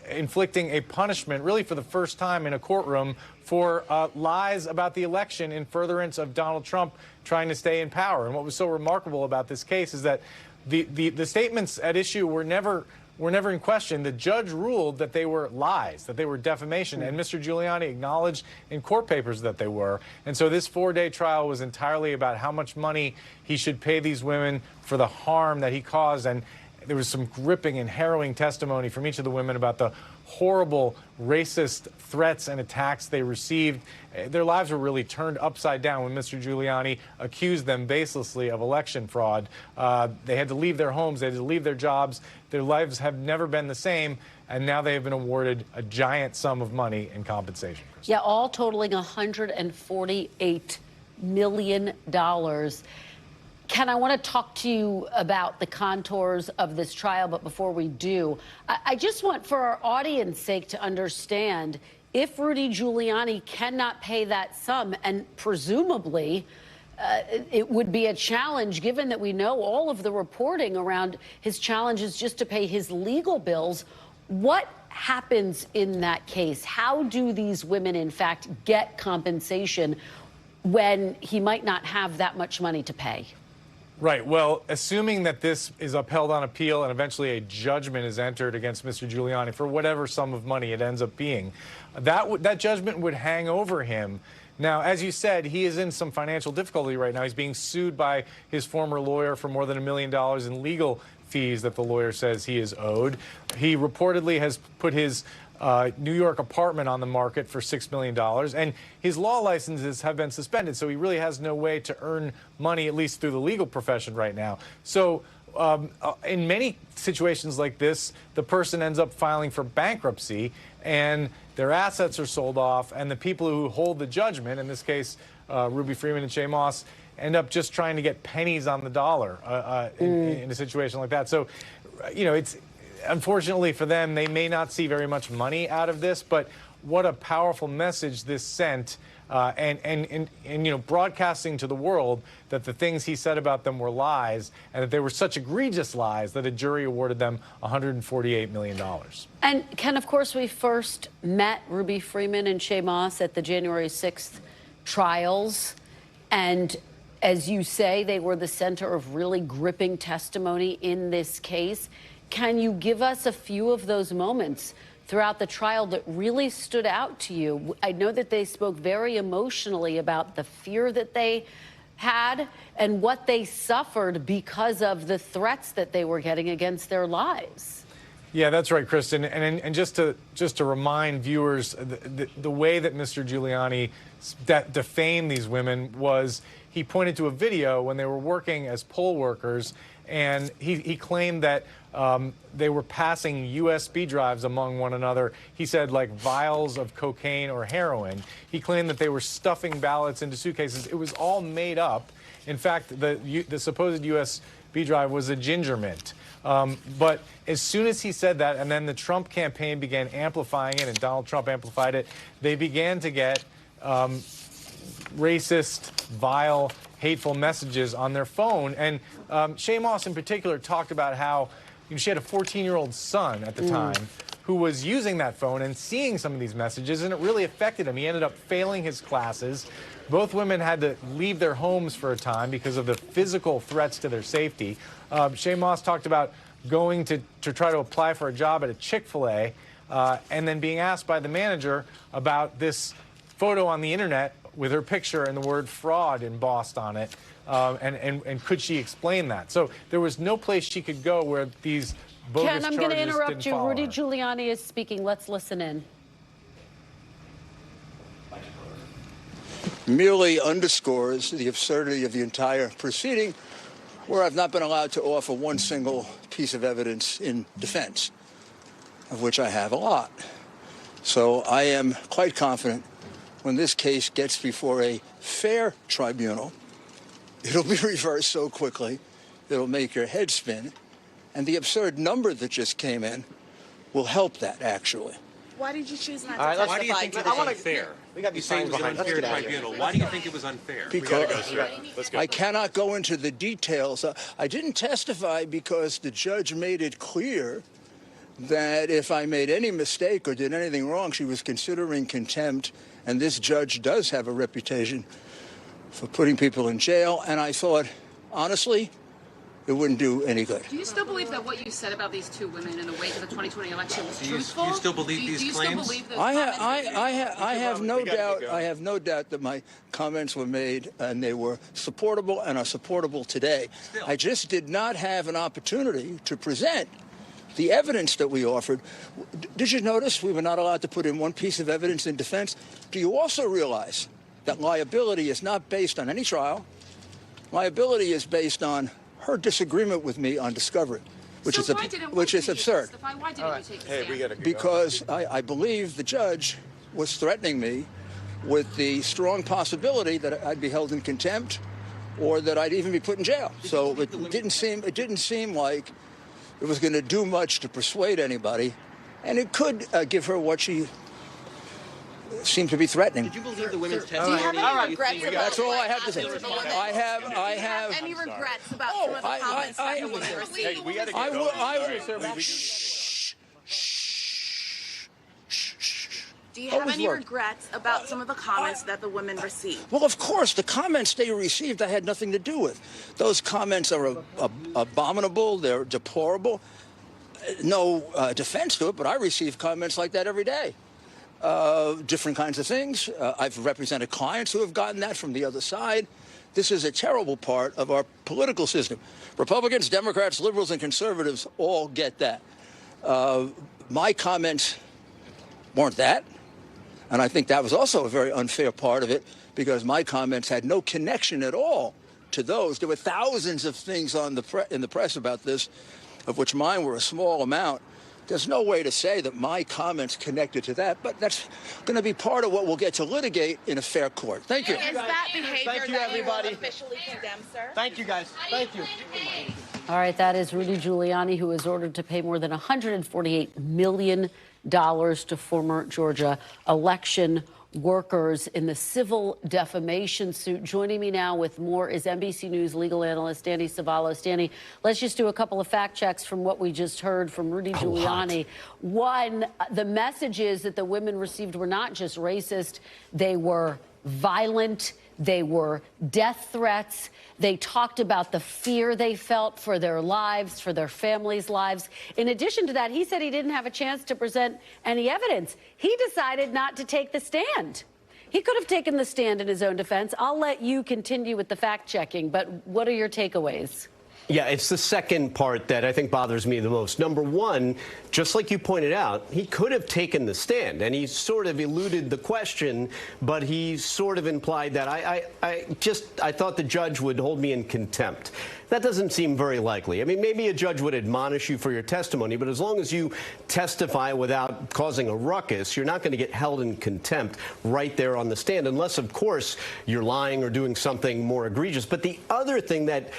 inflicting a punishment, really for the first time in a courtroom, for lies about the election in furtherance of Donald Trump trying to stay in power. And what was so remarkable about this case is that the statements at issue were never in question. The judge ruled that they were lies, that they were defamation, and Mr. Giuliani acknowledged in court papers that they were. And so this 4-day trial was entirely about how much money he should pay these women for the harm that he caused. And there was some gripping and harrowing testimony from each of the women about the horrible racist threats and attacks they received. Their lives were really turned upside down when Mr. Giuliani accused them baselessly of election fraud. They had to leave their homes, they had to leave their jobs. Their lives have never been the same, and now they have been awarded a giant sum of money in compensation. Yeah, all totaling $148 million. Ken, I want to talk to you about the contours of this trial, but before we do, I just want, for our audience sake, to understand if Rudy Giuliani cannot pay that sum, and presumably it would be a challenge, given that we know all of the reporting around his challenges just to pay his legal bills. What happens in that case? How do these women, in fact, get compensation when he might not have that much money to pay? Right. Well, assuming that this is upheld on appeal and eventually a judgment is entered against Mr. Giuliani for whatever sum of money it ends up being, that judgment would hang over him. Now, as you said, he is in some financial difficulty right now. He's being sued by his former lawyer for more than $1 million in legal fees that the lawyer says he is owed. He reportedly has put his New York apartment on the market for $6 million, and his law licenses have been suspended, so he really has no way to earn money, at least through the legal profession right now. So in many situations like this, the person ends up filing for bankruptcy, and their assets are sold off, and the people who hold the judgment, in this case, Ruby Freeman and Shay Moss, end up just trying to get pennies on the dollar in a situation like that. So, you know, it's unfortunately for them, they may not see very much money out of this, but what a powerful message this sent, and you know, broadcasting to the world that the things he said about them were lies, and that they were such egregious lies that a jury awarded them $148 million. And Ken, of course, we first met Ruby Freeman and Shay Moss at the January 6th trials, and as you say, they were the center of really gripping testimony in this case. Can you give us a few of those moments throughout the trial that really stood out to you? I know that they spoke very emotionally about the fear that they had and what they suffered because of the threats that they were getting against their lives. Yeah, that's right, Kristen. And just to remind viewers, the way that Mr. Giuliani defamed these women was he pointed to a video when they were working as poll workers, and he claimed that they were passing USB drives among one another. He said, like vials of cocaine or heroin. He claimed that they were stuffing ballots into suitcases. It was all made up. In fact, the supposed USB drive was a ginger mint. But as soon as he said that, and then the Trump campaign began amplifying it, and Donald Trump amplified it, they began to get racist, vile, hateful messages on their phone. And Shay Moss in particular talked about how she had a 14-year-old son at the time who was using that phone and seeing some of these messages, and it really affected him. He ended up failing his classes. Both women had to leave their homes for a time because of the physical threats to their safety. Shay Moss talked about going to try to apply for a job at a Chick-fil-A and then being asked by the manager about this photo on the internet with her picture and the word fraud embossed on it. And could she explain that? So there was no place she could go where these bogus Ken, I'm going to interrupt you. Rudy her. Giuliani is speaking. Let's listen in. Merely underscores the absurdity of the entire proceeding, where I've not been allowed to offer one single piece of evidence in defense, of which I have a lot. So I am quite confident when this case gets before a fair tribunal, it'll be reversed so quickly, it'll make your head spin. And the absurd number that just came in will help that, actually. Why did you choose not to testify? Why do you think it was unfair? We got to be saying it was an unfair tribunal. Why do you think it was unfair? Because I cannot go into the details. I didn't testify because the judge made it clear that if I made any mistake or did anything wrong, she was considering contempt. And this judge does have a reputation for putting people in jail. And I thought, honestly, it wouldn't do any good. Do you still believe that what you said about these two women in the wake of the 2020 election was truthful? Do you still believe these claims? Still believe those I have no doubt. I have no doubt that my comments were made and they were supportable and are supportable today. Still. I just did not have an opportunity to present the evidence that we offered. Did you notice we were not allowed to put in one piece of evidence in defense? Do you also realize that liability is not based on any trial? Liability is based on her disagreement with me on discovery, which is absurd. Why didn't you take a stand? Because I believe the judge was threatening me with the strong possibility that I'd be held in contempt or that I'd even be put in jail. So it didn't seem like it was going to do much to persuade anybody, and it could give her what she seemed to be threatening. Did you believe the women's testimony? Do you have any regrets about That's all I have to say. I have any regrets about some of the comments that the women received? We got to Do you have any regrets about some of the comments that the women received? Well, of course, the comments they received I had nothing to do with. Those comments are abominable. They're deplorable. No defense to it, but I receive comments like that every day. Different kinds of things. I've represented clients who have gotten that from the other side. This is a terrible part of our political system. Republicans, Democrats, liberals, and conservatives all get that. My comments weren't that. And I think that was also a very unfair part of it because my comments had no connection at all to those. There were thousands of things in the press about this, of which mine were a small amount. There's no way to say that my comments connected to that, but that's going to be part of what we'll get to litigate in a fair court. Thank you. Is that behavior that you will officially condemn, sir? Thank you, guys. Thank you. All right, that is Rudy Giuliani, who was ordered to pay more than $148 million to former Georgia election workers in the civil defamation suit. Joining me now with more is NBC News legal analyst Danny Savalos. Danny, let's just do a couple of fact checks from what we just heard from Rudy Giuliani. One, the messages that the women received were not just racist, they were violent, they were death threats. They talked about the fear they felt for their lives, for their families' lives. In addition to that, he said he didn't have a chance to present any evidence. He decided not to take the stand. He could have taken the stand in his own defense. I'll let you continue with the fact checking, but what are your takeaways? Yeah, it's the second part that I think bothers me the most. Number one, just like you pointed out, he could have taken the stand, and he sort of eluded the question, but he sort of implied that I thought the judge would hold me in contempt. That doesn't seem very likely. I mean, maybe a judge would admonish you for your testimony, but as long as you testify without causing a ruckus, you're not going to get held in contempt right there on the stand, unless, of course, you're lying or doing something more egregious. But the other thing that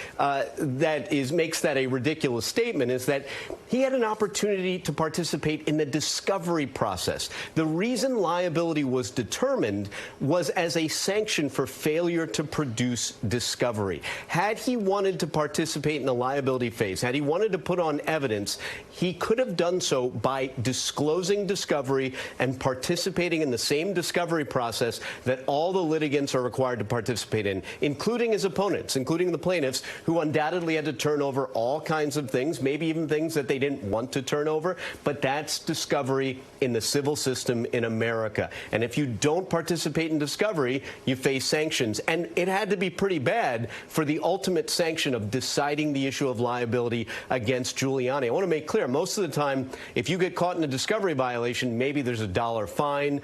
makes that a ridiculous statement is that he had an opportunity to participate in the discovery process. The reason liability was determined was as a sanction for failure to produce discovery. Had he wanted to participate in the liability phase, had he wanted to put on evidence, he could have done so by disclosing discovery and participating in the same discovery process that all the litigants are required to participate in, including his opponents, including the plaintiffs, who undoubtedly had to turn over all kinds of things, maybe even things that they didn't want to turn over. But that's discovery in the civil system in America. And if you don't participate in discovery, you face sanctions. And it had to be pretty bad for the ultimate sanction of deciding the issue of liability against Giuliani. I want to make clear, most of the time, if you get caught in a discovery violation, maybe there's a $1 fine,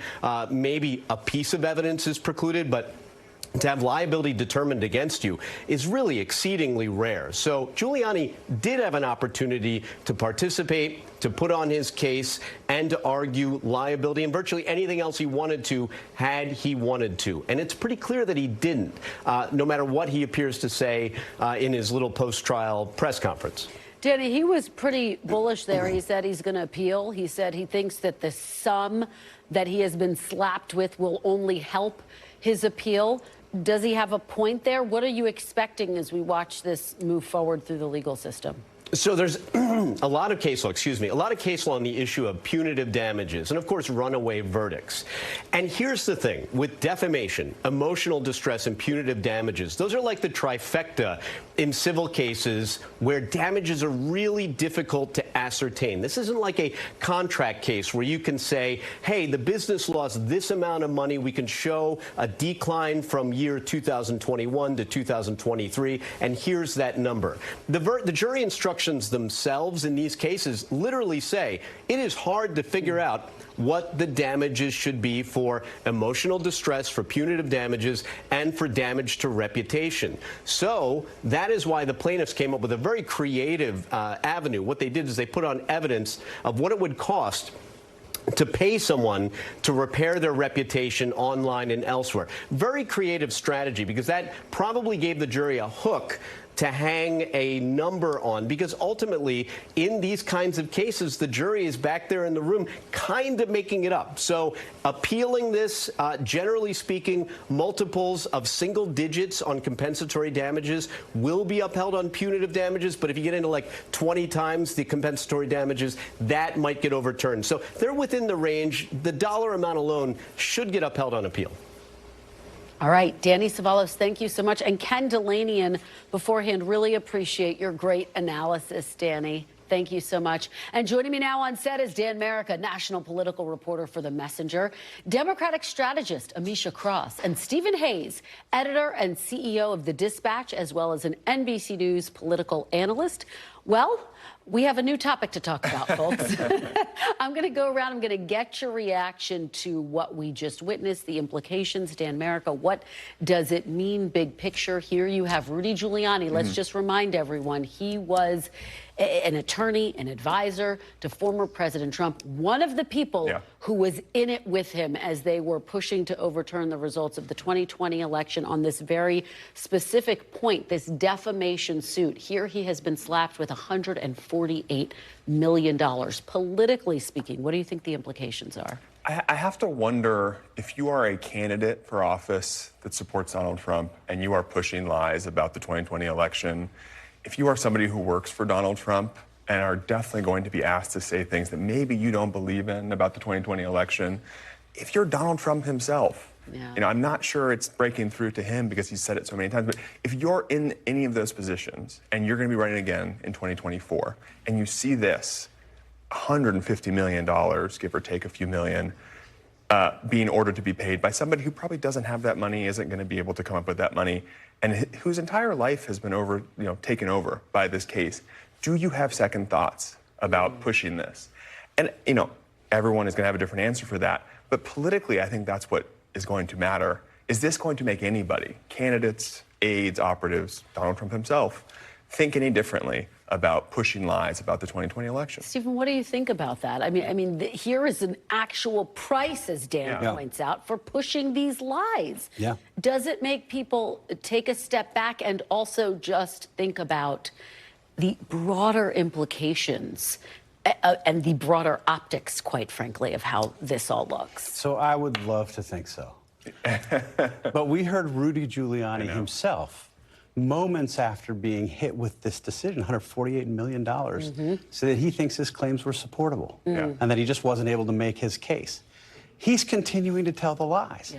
maybe a piece of evidence is precluded, but to have liability determined against you is really exceedingly rare. So Giuliani did have an opportunity to participate, to put on his case, and to argue liability and virtually anything else he wanted to, had he wanted to. And it's pretty clear that he didn't, no matter what he appears to say in his little post-trial press conference. Danny, he was pretty bullish there. He said he's going to appeal. He said he thinks that the sum that he has been slapped with will only help his appeal. Does he have a point there? What are you expecting as we watch this move forward through the legal system? So there's a lot of case law, a lot of case law on the issue of punitive damages and, of course, runaway verdicts. And here's the thing. With defamation, emotional distress, and punitive damages, those are like the trifecta in civil cases where damages are really difficult to ascertain. This isn't like a contract case where you can say, hey, the business lost this amount of money. We can show a decline from year 2021 to 2023, and here's that number. The jury instructions themselves in these cases literally say it is hard to figure out what the damages should be for emotional distress, for punitive damages, and for damage to reputation. So that is why the plaintiffs came up with a very creative avenue. What they did is they put on evidence of what it would cost to pay someone to repair their reputation online and elsewhere. Very creative strategy, because that probably gave the jury a hook to hang a number on, because ultimately in these kinds of cases the jury is back there in the room kind of making it up. So appealing this, generally speaking, multiples of single digits on compensatory damages will be upheld on punitive damages, but if you get into like 20 times the compensatory damages, that might get overturned. So they're within the range. The dollar amount alone should get upheld on appeal. All right, Danny Savalos, thank you so much. And Ken Delanian, beforehand, really appreciate your great analysis, Danny. Thank you so much. And joining me now on set is Dan Merica, national political reporter for The Messenger, Democratic strategist Ameshia Cross, and Stephen Hayes, editor and CEO of The Dispatch, as well as an NBC News political analyst. Well, we have a new topic to talk about, folks. I'm going to go around. I'm going to get your reaction to what we just witnessed, the implications. Dan Merica, what does it mean, big picture? Here you have Rudy Giuliani. Let's just remind everyone, he was an attorney, an advisor to former President Trump, one of the people who was in it with him as they were pushing to overturn the results of the 2020 election on this very specific point, this defamation suit. Here he has been slapped with $148 million. Politically speaking, what do you think the implications are? I have to wonder, if you are a candidate for office that supports Donald Trump and you are pushing lies about the 2020 election, if you are somebody who works for Donald Trump and are definitely going to be asked to say things that maybe you don't believe in about the 2020 election, if you're Donald Trump himself, you know, I'm not sure it's breaking through to him because he's said it so many times, but if you're in any of those positions and you're going to be running again in 2024 and you see this $150 million, give or take a few million, being ordered to be paid by somebody who probably doesn't have that money, isn't going to be able to come up with that money, and whose entire life has been taken over by this case, do you have second thoughts about pushing this? And, you know, everyone is going to have a different answer for that. But politically, I think that's what is going to matter. Is this going to make anybody, candidates, aides, operatives, Donald Trump himself, think any differently about pushing lies about the 2020 election? Stephen, what do you think about that? I mean, here is an actual price, as Dan points out, for pushing these lies. Does it make people take a step back and also just think about the broader implications and the broader optics, quite frankly, of how this all looks? So I would love to think so. But we heard Rudy Giuliani himself, moments after being hit with this decision, $148 million, so that he thinks his claims were supportable and that he just wasn't able to make his case. He's continuing to tell the lies.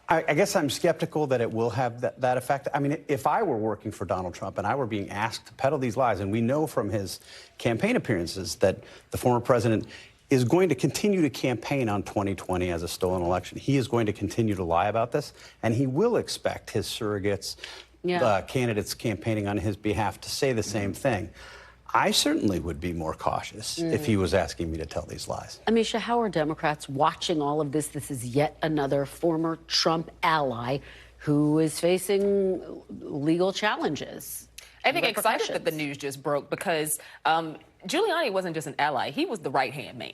I guess I'm skeptical that it will have that effect. I mean, if I were working for Donald Trump and I were being asked to peddle these lies, and we know from his campaign appearances that the former president is going to continue to campaign on 2020 as a stolen election. He is going to continue to lie about this, and he will expect his surrogates, candidates campaigning on his behalf, to say the same thing. I certainly would be more cautious if he was asking me to tell these lies. Ameshia, how are Democrats watching all of this? This is yet another former Trump ally who is facing legal challenges. I think excited that the news just broke because Giuliani wasn't just an ally, he was the right-hand man.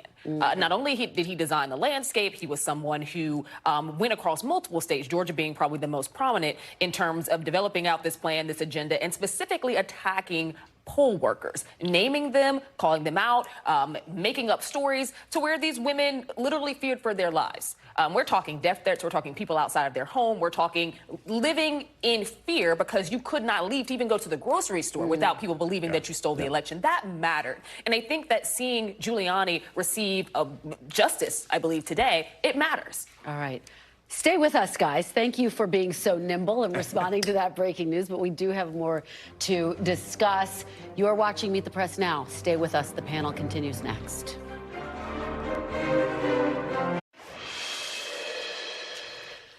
Not only did he design the landscape, he was someone who went across multiple states, Georgia being probably the most prominent in terms of developing out this plan, this agenda, and specifically attacking poll workers, naming them, calling them out, making up stories to where these women literally feared for their lives. We're talking death threats, we're talking people outside of their home, we're talking living in fear because you could not leave to even go to the grocery store without people believing that you stole the election. That mattered. And I think that seeing Giuliani receive justice, I believe, today, it matters. All right. Stay with us, guys. Thank you for being so nimble and responding to that breaking news, but we do have more to discuss. You're watching Meet the Press now. Stay with us. The panel continues next.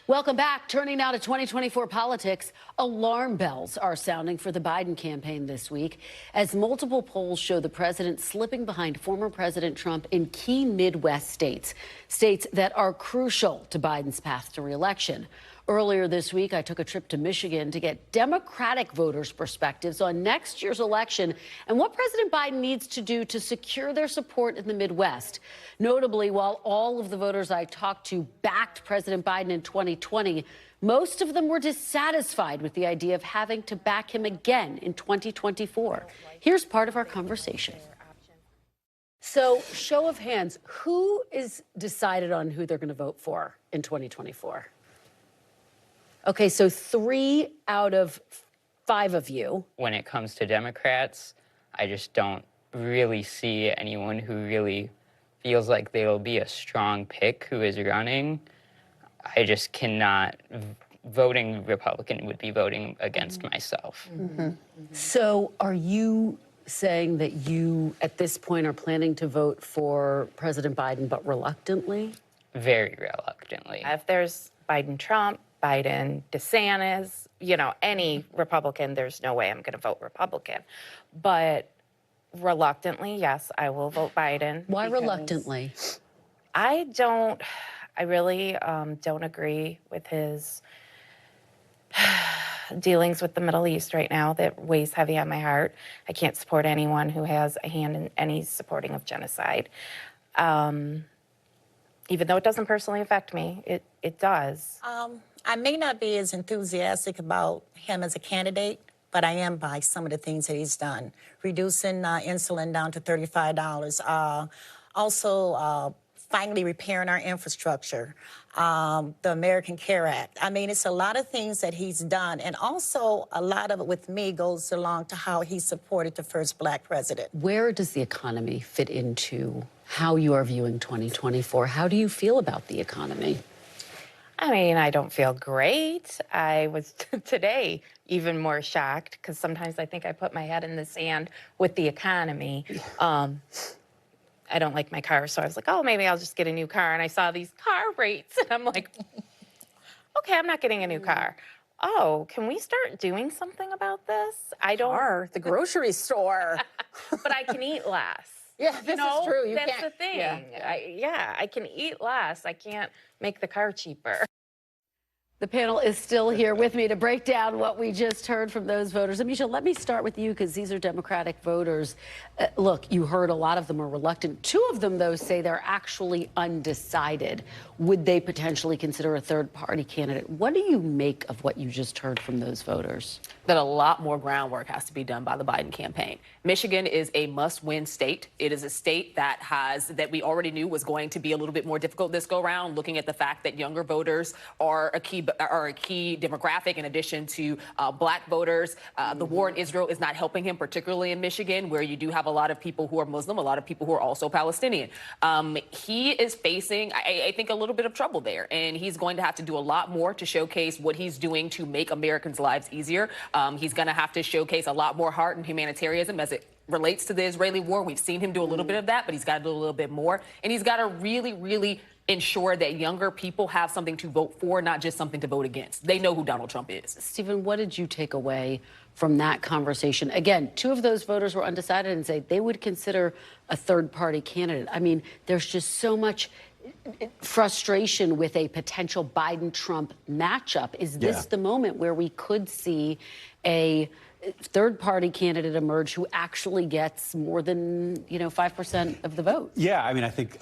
Welcome back. Turning now to 2024 politics, alarm bells are sounding for the Biden campaign this week as multiple polls show the president slipping behind former President Trump in key Midwest states, states that are crucial to Biden's path to re-election. Earlier this week, I took a trip to Michigan to get Democratic voters' perspectives on next year's election and what President Biden needs to do to secure their support in the Midwest. Notably, while all of the voters I talked to backed President Biden in 2020, most of them were dissatisfied with the idea of having to back him again in 2024. Here's part of our conversation. So, show of hands, who is decided on who they're going to vote for in 2024? Okay, so 3 out of 5 of you. When it comes to Democrats, I just don't really see anyone who really feels like they will be a strong pick who is running. I just cannot. Voting Republican would be voting against myself. So are you saying that you, at this point, are planning to vote for President Biden, but reluctantly? Very reluctantly. If there's Biden-Trump, Biden, DeSantis, you know, any Republican, there's no way I'm going to vote Republican. But reluctantly, yes, I will vote Biden. Why reluctantly? I really don't agree with his dealings with the Middle East right now. That weighs heavy on my heart. I can't support anyone who has a hand in any supporting of genocide. Even though it doesn't personally affect me, it does. I may not be as enthusiastic about him as a candidate, but I am by some of the things that he's done. Reducing insulin down to $35. Also, finally repairing our infrastructure. The American Care Act. I mean, it's a lot of things that he's done. And also, a lot of it with me goes along to how he supported the first Black president. Where does the economy fit into how you are viewing 2024? How do you feel about the economy? I mean, I don't feel great. I was today even more shocked because sometimes I think I put my head in the sand with the economy. I don't like my car, so I was like, oh, maybe I'll just get a new car. And I saw these car rates, and I'm like, okay, I'm not getting a new car. Oh, can we start doing something about this? I don't. Or the grocery store. But I can eat less. Yeah, this is true. That's the thing. Yeah. I can eat less. I can't make the car cheaper. The panel is still here with me to break down what we just heard from those voters. Ameshia, let me start with you because these are Democratic voters. Look, you heard a lot of them are reluctant. 2 of them, though, say they're actually undecided. Would they potentially consider a third-party candidate? What do you make of what you just heard from those voters? That a lot more groundwork has to be done by the Biden campaign. Michigan is a must-win state. It is a state that we already knew was going to be a little bit more difficult this go-round, looking at the fact that younger voters are a key demographic in addition to Black voters. The war in Israel is not helping him, particularly in Michigan, where you do have a lot of people who are Muslim, a lot of people who are also Palestinian. He is facing, I think, a little bit of trouble there, and he's going to have to do a lot more to showcase what he's doing to make Americans' lives easier. He's going to have to showcase a lot more heart and humanitarianism as it relates to the Israeli war. We've seen him do a little bit of that, but he's got to do a little bit more, and he's got to really, really ensure that younger people have something to vote for, not just something to vote against. They know who Donald Trump is. Stephen, what did you take away from that conversation? Again, 2 of those voters were undecided and say they would consider a third-party candidate. I mean, there's just so much frustration with a potential Biden-Trump matchup. Is this the moment where we could see a third-party candidate emerge who actually gets more than 5% of the vote? Yeah, I mean, I think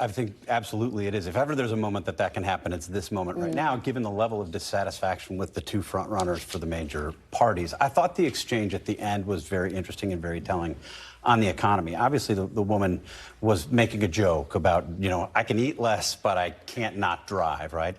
absolutely it is. If ever there's a moment that can happen, it's this moment right now, given the level of dissatisfaction with the two front runners for the major parties. I thought the exchange at the end was very interesting and very telling on the economy. Obviously, the woman was making a joke about, I can eat less, but I can't not drive, right?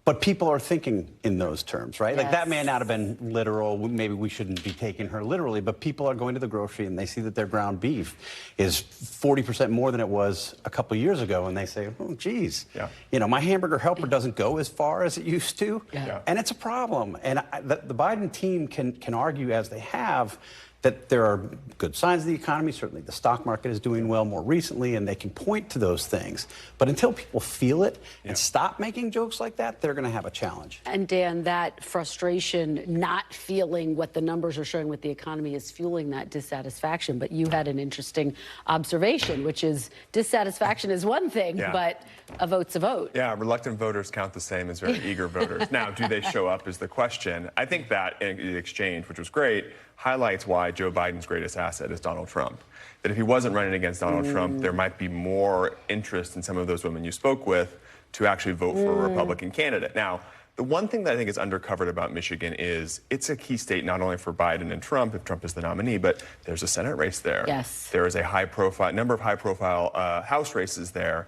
But people are thinking in those terms, right? Yes. Like, that may not have been literal. Maybe we shouldn't be taking her literally, but people are going to the grocery and they see that their ground beef is 40% more than it was a couple years ago. And they say, oh, geez, my hamburger helper doesn't go as far as it used to. Yeah. And it's a problem. And the Biden team can argue, as they have, that there are good signs of the economy. Certainly the stock market is doing well more recently, and they can point to those things. But until people feel it and stop making jokes like that, they're going to have a challenge. And Dan, that frustration, not feeling what the numbers are showing with the economy, is fueling that dissatisfaction. But you had an interesting observation, which is dissatisfaction is one thing, but a vote's a vote. Yeah, reluctant voters count the same as very eager voters. Now, do they show up is the question. I think that exchange, which was great, highlights why Joe Biden's greatest asset is Donald Trump. That if he wasn't running against Donald Trump, there might be more interest in some of those women you spoke with to actually vote for a Republican candidate. Now, the one thing that I think is undercovered about Michigan is it's a key state not only for Biden and Trump, if Trump is the nominee, but there's a Senate race there. Yes. There is a number of high-profile House races there.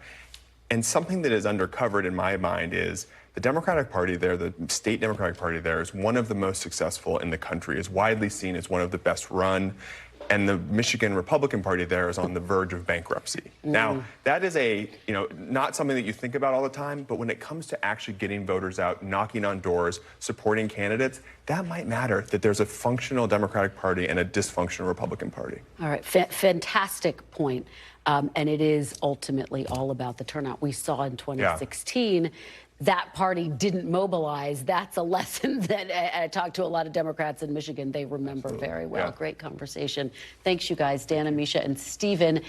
And something that is undercovered in my mind is the Democratic Party there, the state Democratic Party there, is one of the most successful in the country, is widely seen as one of the best run. And the Michigan Republican Party there is on the verge of bankruptcy. Now, that is not something that you think about all the time, but when it comes to actually getting voters out, knocking on doors, supporting candidates, that might matter, that there's a functional Democratic Party and a dysfunctional Republican Party. All right, fantastic point. And it is ultimately all about the turnout. We saw in 2016 that party didn't mobilize. That's a lesson that I talked to a lot of Democrats in Michigan. They remember very well. Yeah. Great conversation. Thanks, you guys, Dan, Ameshia, and Stephen.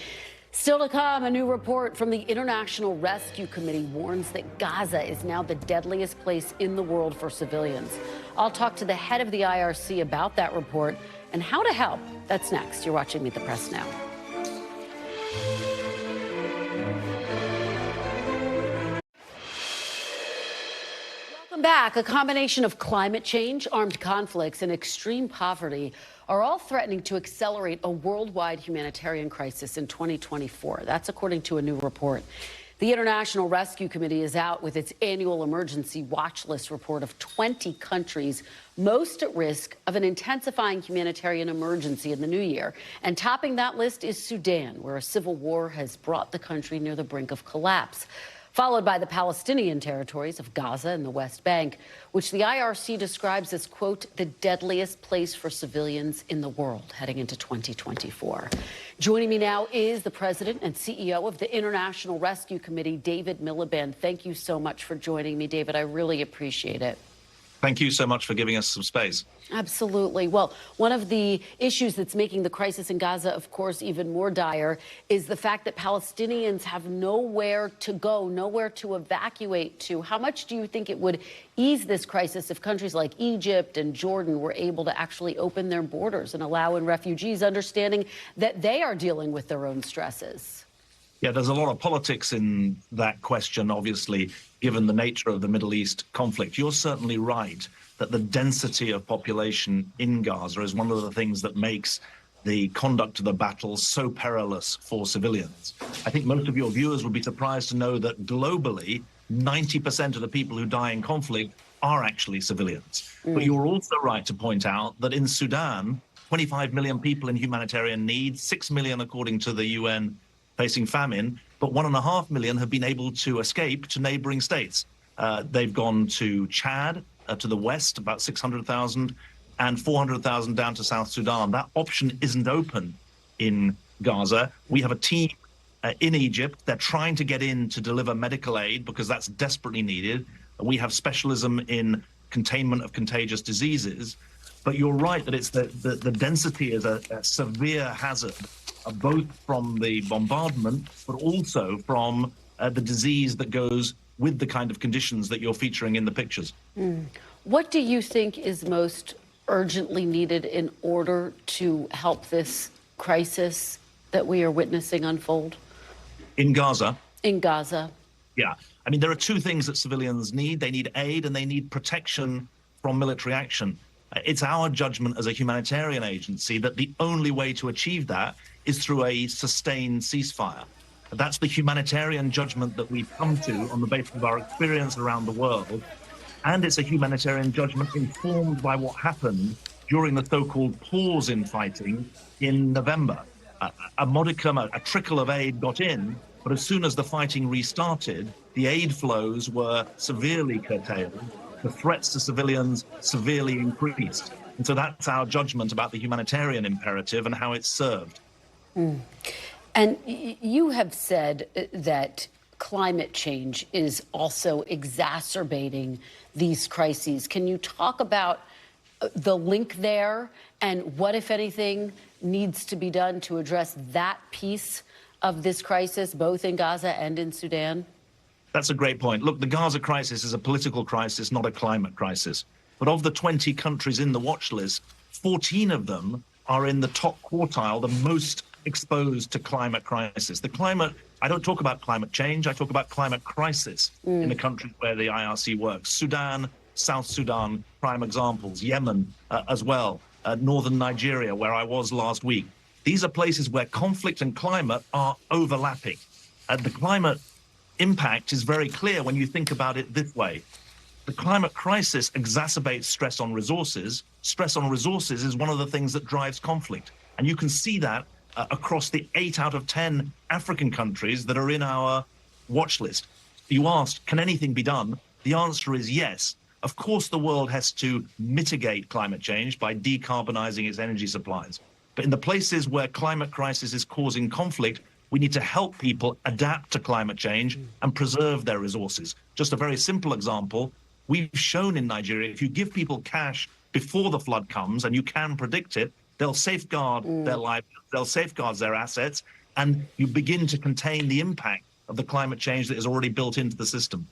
Still to come, a new report from the International Rescue Committee warns that Gaza is now the deadliest place in the world for civilians. I'll talk to the head of the IRC about that report and how to help. That's next. You're watching Meet the Press now. Welcome back. A combination of climate change, armed conflicts, and extreme poverty are all threatening to accelerate a worldwide humanitarian crisis in 2024. That's according to a new report. The International Rescue Committee is out with its annual emergency watch list report of 20 countries most at risk of an intensifying humanitarian emergency in the new year. And topping that list is Sudan, where a civil war has brought the country near the brink of collapse, followed by the Palestinian territories of Gaza and the West Bank, which the IRC describes as, quote, the deadliest place for civilians in the world heading into 2024. Joining me now is the president and CEO of the International Rescue Committee, David Miliband. Thank you so much for joining me, David. I really appreciate it. Thank you so much for giving us some space. Absolutely. Well, one of the issues that's making the crisis in Gaza, of course, even more dire is the fact that Palestinians have nowhere to go, nowhere to evacuate to. How much do you think it would ease this crisis if countries like Egypt and Jordan were able to actually open their borders and allow in refugees, understanding that they are dealing with their own stresses? Yeah, there's a lot of politics in that question, obviously, given the nature of the Middle East conflict. You're certainly right that the density of population in Gaza is one of the things that makes the conduct of the battle so perilous for civilians. I think most of your viewers would be surprised to know that globally, 90% of the people who die in conflict are actually civilians. But you're also right to point out that in Sudan, 25 million people in humanitarian need, 6 million according to the UN facing famine, but 1.5 million have been able to escape to neighboring states. They've gone to Chad, to the west, about 600,000, and 400,000 down to South Sudan. That option isn't open in Gaza. We have a team in Egypt. They're trying to get in to deliver medical aid because that's desperately needed. We have specialism in containment of contagious diseases. But you're right that it's the density is a severe hazard, both from the bombardment, but also from the disease that goes with the kind of conditions that you're featuring in the pictures. What do you think is most urgently needed in order to help this crisis that we are witnessing unfold? In Gaza? In Gaza. Yeah. I mean, there are two things that civilians need. They need aid and they need protection from military action. It's our judgment as a humanitarian agency that the only way to achieve that is through a sustained ceasefire. That's the humanitarian judgment that we've come to on the basis of our experience around the world. And it's a humanitarian judgment informed by what happened during the so-called pause in fighting in November. A modicum, a trickle of aid got in, but as soon as the fighting restarted, the aid flows were severely curtailed. The threats to civilians severely increased. And so that's our judgment about the humanitarian imperative and how it's served. And you have said that climate change is also exacerbating these crises. Can you talk about the link there and what, if anything, needs to be done to address that piece of this crisis, both in Gaza and in Sudan? That's a great point. Look, the Gaza crisis is a political crisis, not a climate crisis. But of the 20 countries in the watch list, 14 of them are in the top quartile, the most exposed to climate crisis. The climate, I don't talk about climate change, I talk about climate crisis in the countries where the IRC works. Sudan, South Sudan, prime examples. Yemen as well. Northern Nigeria, where I was last week. These are places where conflict and climate are overlapping. The climate impact is very clear when you think about it this way. The climate crisis exacerbates stress on resources. Stress on resources is one of the things that drives conflict. And you can see that across the 8 out of 10 African countries that are in our watch list. You asked, can anything be done? The answer is yes. Of course, the world has to mitigate climate change by decarbonizing its energy supplies. But in the places where climate crisis is causing conflict, we need to help people adapt to climate change and preserve their resources. Just a very simple example, we've shown in Nigeria, if you give people cash before the flood comes and you can predict it, they'll safeguard their lives, they'll safeguard their assets, and you begin to contain the impact of the climate change that is already built into the system.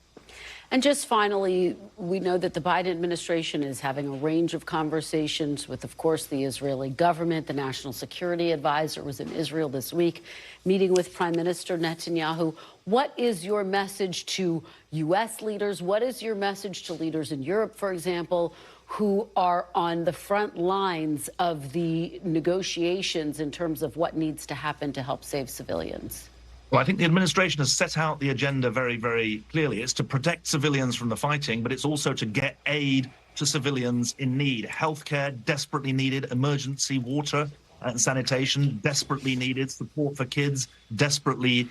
And just finally, we know that the Biden administration is having a range of conversations with, of course, the Israeli government. The National Security Advisor was in Israel this week, meeting with Prime Minister Netanyahu. What is your message to U.S. leaders? What is your message to leaders in Europe, for example, who are on the front lines of the negotiations in terms of what needs to happen to help save civilians? Well, I think the administration has set out the agenda very, very clearly. It's to protect civilians from the fighting, but it's also to get aid to civilians in need. Healthcare, desperately needed. Emergency water and sanitation, desperately needed. Support for kids, desperately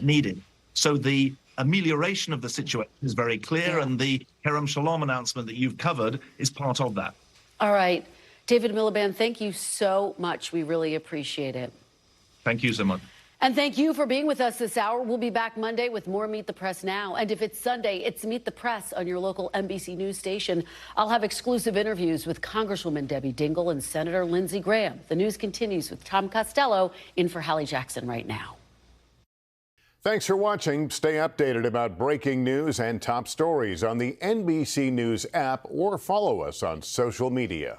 needed. So the amelioration of the situation is very clear, and the Kerem Shalom announcement that you've covered is part of that. All right. David Miliband, thank you so much. We really appreciate it. Thank you so much. And thank you for being with us this hour. We'll be back Monday with more Meet the Press Now. And if it's Sunday, it's Meet the Press on your local NBC News station. I'll have exclusive interviews with Congresswoman Debbie Dingell and Senator Lindsey Graham. The news continues with Tom Costello in for Hallie Jackson right now. Thanks for watching. Stay updated about breaking news and top stories on the NBC News app or follow us on social media.